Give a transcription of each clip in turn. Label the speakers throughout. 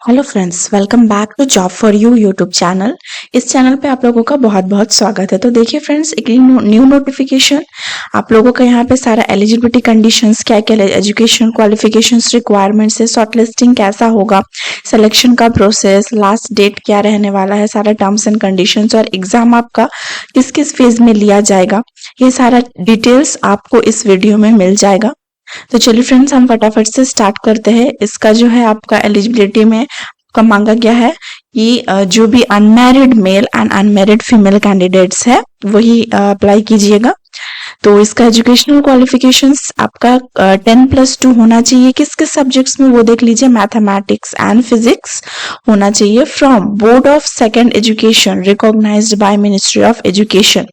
Speaker 1: Hello friends, welcome back to job for you YouTube channel. इस channel पे आप लोगों का बहुत बहुत स्वागत है। तो देखिए फ्रेंड्स, एक न्यू नोटिफिकेशन आप लोगों का यहाँ पे सारा एलिजिबिलिटी कंडीशंस, क्या क्या एजुकेशन क्वालिफिकेशंस रिक्वायरमेंट्स है, शॉर्ट लिस्टिंग कैसा होगा, सिलेक्शन का प्रोसेस, लास्ट डेट क्या रहने वाला है, सारा टर्म्स एंड कंडीशंस और एग्जाम आपका किस किस फेज में लिया जाएगा, ये सारा डिटेल्स आपको इस वीडियो में मिल जाएगा। तो चलिए फ्रेंड्स, हम फटाफट से स्टार्ट करते हैं। इसका जो है आपका एलिजिबिलिटी में आपका मांगा गया है कि जो भी unmarried male and unmarried female candidates है वही अप्लाई कीजिएगा। तो इसका एजुकेशनल क्वालिफिकेशंस आपका 10+2 होना चाहिए। किस किस सब्जेक्ट्स में वो देख लीजिए, मैथमेटिक्स एंड फिजिक्स होना चाहिए from board of second education recognised by ministry of education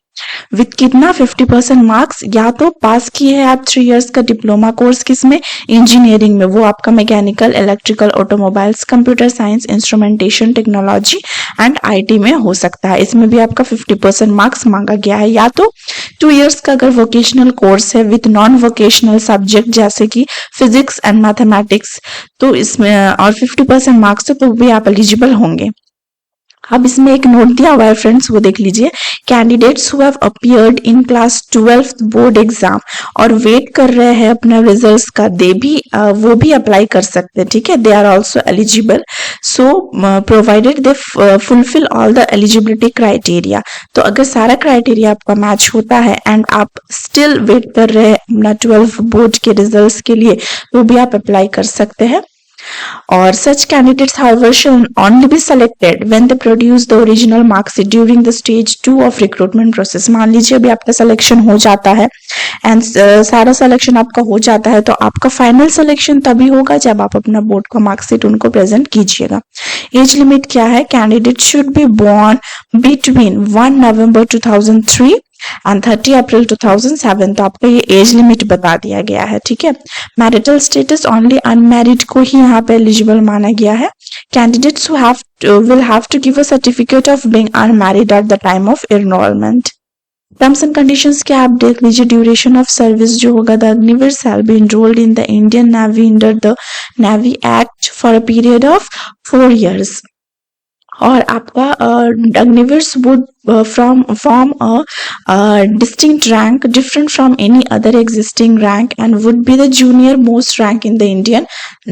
Speaker 1: with कितना 50% मार्क्स। या तो पास किए हैं आप 3 इयर्स का डिप्लोमा कोर्स, किसमें, इंजीनियरिंग में, वो आपका mechanical, electrical, automobiles, computer science, instrumentation technology and IT में हो सकता है। इसमें भी आपका 50% मार्क्स मांगा गया है। या तो 2 इयर्स का अगर वोकेशनल कोर्स है विथ नॉन वोकेशनल सब्जेक्ट जैसे कि फिजिक्स एंड मैथमेटिक्स, तो इसमें और 50% मार्क्स तो भी आप एलिजिबल होंगे। अब इसमें एक नोट दिया हुआ है फ्रेंड्स, वो देख लीजिए। Candidates who have appeared in class 12th board exam और वेट कर रहे हैं अपने रिजल्ट्स का, दे भी वो भी अप्लाई कर सकते हैं। ठीक है, they are also eligible so provided they fulfil all the eligibility criteria. तो अगर सारा क्राइटेरिया आपका मैच होता है एंड आप स्टिल वेट कर रहे हैं अपना 12th बोर्ड के रिजल्ट्स के लिए, तो भी आप अप्लाई कर सकते हैं। और such candidates however shall only be selected when they produce the original mark sheet during the stage 2 of recruitment process। मान लीजिए अभी आपका सिलेक्शन हो जाता है एंड सारा सिलेक्शन आपका हो जाता है, तो आपका फाइनल सिलेक्शन तभी होगा जब आप अपना बोर्ड का मार्कशीट उनको प्रेजेंट कीजिएगा। एज लिमिट क्या है, candidate should be born between 1 November 2003 and 30 April 2007। तो आपका ये एज लिमिट बता दिया गया है। ठीक है, मैरिटल स्टेटस ओनली अनमैरिड को ही यहाँ पे एलिजिबल माना गया है। Candidates will have to give a certificate of being unmarried at the time of enrollment। Terms and conditions क्या आप देख लीजिए। ड्यूरेशन ऑफ सर्विस जो होगा, the Agniveer shall be enrolled in the Indian Navy under the Navy Act for a period of 4 years। और आपका अग्निवीर्स would form a distinct rank different from any other existing rank and would be the junior most rank in the Indian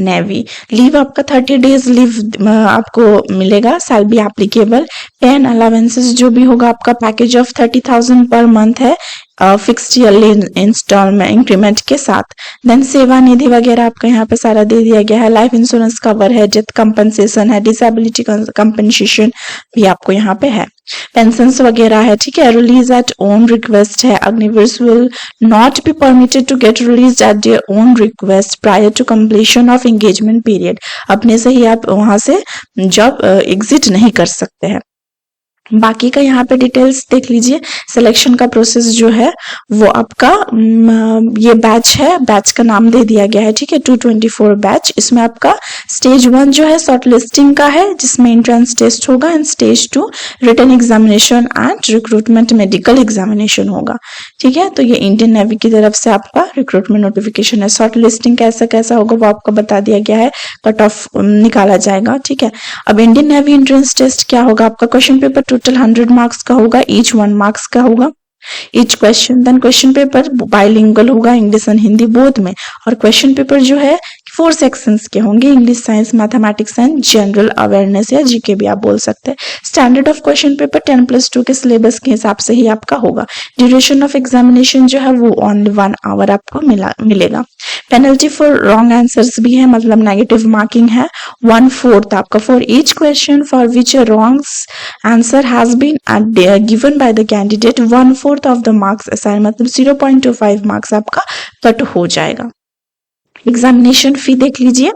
Speaker 1: Navy। Leave आपका 30 days leave आपको मिलेगा, shall be applicable। 10 allowances जो भी होगा आपका package of 30,000 per month है, fixed yearly instalment increment के साथ। देन सेवा निधि वगैरह आपका यहाँ पे सारा दे दिया गया है। लाइफ इंश्योरेंस कवर है, डेथ कंपनसेशन है, डिसेबिलिटी कंपनसेशन भी आपको यहाँ पे है, पेंशंस वगैरह है। ठीक है, रिलीज एट ओन रिक्वेस्ट है। Agniveers will not be permitted to get release at their own request prior to completion of engagement period. अपने से ही आप वहां से जॉब एग्जिट नहीं कर सकते हैं। बाकी का यहाँ पे डिटेल्स देख लीजिए। सिलेक्शन का प्रोसेस जो है वो आपका ये बैच है, बैच का नाम दे दिया गया है। ठीक है, 224 बैच। इसमें आपका स्टेज 1 जो है शॉर्ट लिस्टिंग का है, जिसमें एंट्रेंस टेस्ट होगा, and stage 2 written examination and recruitment medical examination होगा। ठीक है, तो ये इंडियन नेवी की तरफ से आपका रिक्रूटमेंट नोटिफिकेशन है। शॉर्ट लिस्टिंग कैसा कैसा होगा वो आपको बता दिया गया है, कट ऑफ निकाला जाएगा। ठीक है, अब इंडियन नेवी एंट्रेंस टेस्ट क्या होगा, आपका क्वेश्चन पेपर टोटल 100 मार्क्स का होगा, ईच 1 मार्क्स का होगा each question. Then question paper bilingual होगा, इंग्लिश एंड हिंदी बोथ में। और क्वेश्चन पेपर जो है 4 सेक्शंस के होंगे, English, science, mathematics and general awareness या जीके भी आप बोल सकते हैं। स्टैंडर्ड ऑफ क्वेश्चन पेपर 10+2 के सिलेबस के हिसाब से ही आपका होगा। ड्यूरेशन ऑफ एग्जामिनेशन जो है वो ओनली 1 आवर आपको मिलेगा। पेनल्टी फॉर रॉन्ग आंसर्स भी है, मतलब नेगेटिव मार्किंग है 1/4 आपका for each question for which a wrong answer has been given by the candidate 1/4 of the marks assign, मतलब 0.25 मार्क्स आपका कट हो जाएगा। एग्जामिनेशन फी देख लीजिए,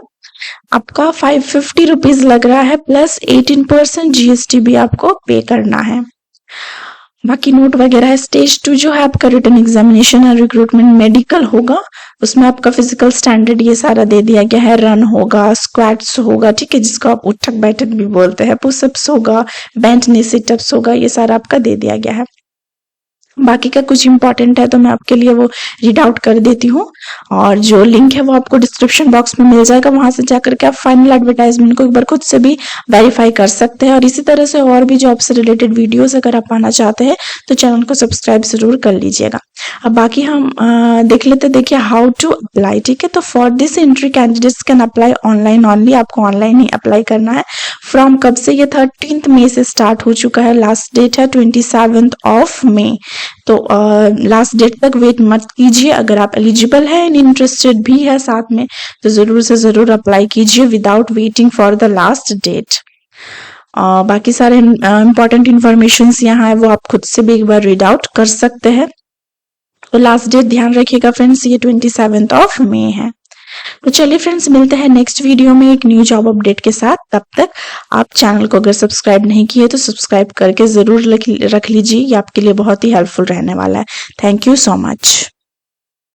Speaker 1: आपका 550 रुपीज लग रहा है, प्लस 18% जीएसटी भी आपको पे करना है। बाकी नोट वगैरह है। स्टेज 2 जो है आपका रिटन एग्जामिनेशन और रिक्रूटमेंट मेडिकल होगा, उसमें आपका फिजिकल स्टैंडर्ड ये सारा दे दिया गया है। रन होगा, स्क्वाट्स होगा, ठीक है, जिसको आप उठक बैठक भी बोलते हैं, पुशअप्स होगा, बेंच नी सिटअप्स होगा, ये सारा आपका दे दिया गया है। बाकी का कुछ इंपॉर्टेंट है तो मैं आपके लिए वो रीड आउट कर देती हूँ, और जो लिंक है वो आपको डिस्क्रिप्शन बॉक्स में मिल जाएगा। वहां से जाकर के आप फाइनल एडवर्टाइजमेंट को एक बार खुद से भी वेरीफाई कर सकते हैं। और इसी तरह से और भी जॉब से रिलेटेड वीडियोस अगर आप पाना चाहते हैं तो चैनल को सब्सक्राइब जरूर कर लीजिएगा। अब बाकी हम देख लेते, देखिए हाउ टू अप्लाई। ठीक है, तो for this entry candidates can apply online only. आपको ऑनलाइन ही अप्लाई करना है। फ्रॉम कब से, ये 13 मई से स्टार्ट हो चुका है। लास्ट डेट है 27 मई। तो लास्ट डेट तक वेट मत कीजिए। अगर आप एलिजिबल है एंड इंटरेस्टेड भी है साथ में, तो जरूर से जरूर अप्लाई कीजिए without waiting for the last date. बाकी सारे इंपॉर्टेंट इंफॉर्मेशन यहाँ है वो आप खुद से भी एक बार रीड आउट कर सकते हैं। तो लास्ट डेट ध्यान रखिएगा फ्रेंड्स, ये 27 मई है। तो चलिए फ्रेंड्स, मिलते हैं नेक्स्ट वीडियो में एक न्यू जॉब अपडेट के साथ। तब तक आप चैनल को अगर सब्सक्राइब नहीं किए तो सब्सक्राइब करके जरूर रख लीजिए, ये आपके लिए बहुत ही हेल्पफुल रहने वाला है। Thank you so much.